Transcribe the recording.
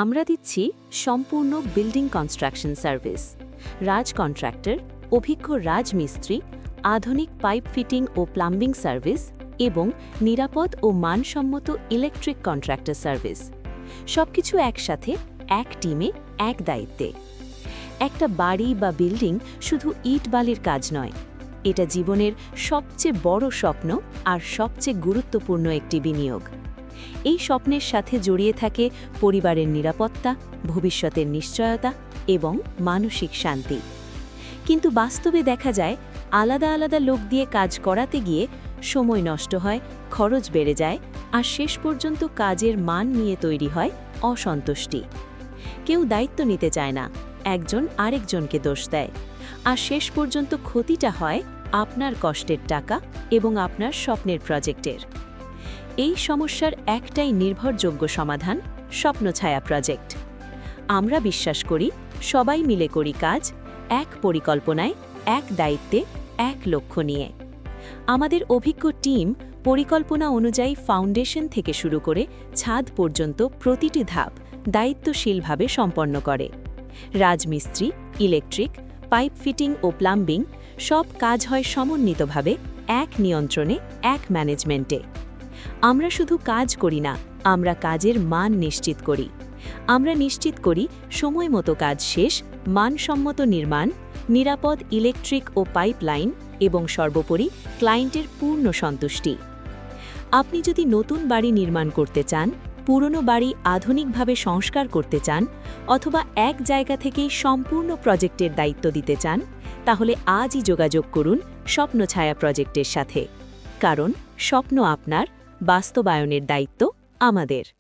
আমরা দিচ্ছি সম্পূর্ণ বিল্ডিং কনস্ট্রাকশন সার্ভিস। রাজ কন্ট্রাক্টর, অভিজ্ঞ রাজমিস্ত্রি, আধুনিক পাইপ ফিটিং ও প্লাম্বিং সার্ভিস এবং নিরাপদ ও মানসম্মত ইলেকট্রিক কন্ট্রাক্টর সার্ভিস। সবকিছু একসাথে, এক টিমে, এক দায়িত্বে। একটা বাড়ি বা বিল্ডিং শুধু ইট বালির কাজ নয়, এটা জীবনের সবচেয়ে বড় স্বপ্ন আর সবচেয়ে গুরুত্বপূর্ণ একটি বিনিয়োগ। এই স্বপ্নের সাথে জড়িয়ে থাকে পরিবারের নিরাপত্তা, ভবিষ্যতের নিশ্চয়তা এবং মানসিক শান্তি। কিন্তু বাস্তবে দেখা যায়, আলাদা আলাদা লোক দিয়ে কাজ করাতে গিয়ে সময় নষ্ট হয়, খরচ বেড়ে যায়, আর শেষ পর্যন্ত কাজের মান নিয়ে তৈরি হয় অসন্তুষ্টি। কেউ দায়িত্ব নিতে চায় না, একজন আরেকজনকে দোষ দেয়, আর শেষ পর্যন্ত ক্ষতিটা হয় আপনার কষ্টের টাকা এবং আপনার স্বপ্নের প্রজেক্টের। এই সমস্যার একটাই নির্ভরযোগ্য সমাধান, স্বপ্নছায়া প্রজেক্ট। আমরা বিশ্বাস করি, সবাই মিলে করি কাজ, এক পরিকল্পনায়, এক দায়িত্বে, এক লক্ষ্য নিয়ে। আমাদের অভিজ্ঞ টিম পরিকল্পনা অনুযায়ী ফাউন্ডেশন থেকে শুরু করে ছাদ পর্যন্ত প্রতিটি ধাপ দায়িত্বশীলভাবে সম্পন্ন করে। রাজমিস্ত্রি, ইলেকট্রিক, পাইপ ফিটিং ও প্লাম্বিং সব কাজ হয় সমন্বিতভাবে, এক নিয়ন্ত্রণে, এক ম্যানেজমেন্টে। আমরা শুধু কাজ করি না, আমরা কাজের মান নিশ্চিত করি। আমরা নিশ্চিত করি সময় মতো কাজ শেষ, মানসম্মত নির্মাণ, নিরাপদ ইলেকট্রিক ও পাইপলাইন এবং সর্বোপরি ক্লায়েন্টের পূর্ণ সন্তুষ্টি। আপনি যদি নতুন বাড়ি নির্মাণ করতে চান, পুরনো বাড়ি আধুনিকভাবে সংস্কার করতে চান, অথবা এক জায়গা থেকেই সম্পূর্ণ প্রজেক্টের দায়িত্ব দিতে চান, তাহলে আজই যোগাযোগ করুন স্বপ্নছায়া প্রজেক্টের সাথে। কারণ স্বপ্ন আপনার, বাস্তবায়নের দায়িত্ব আমাদের।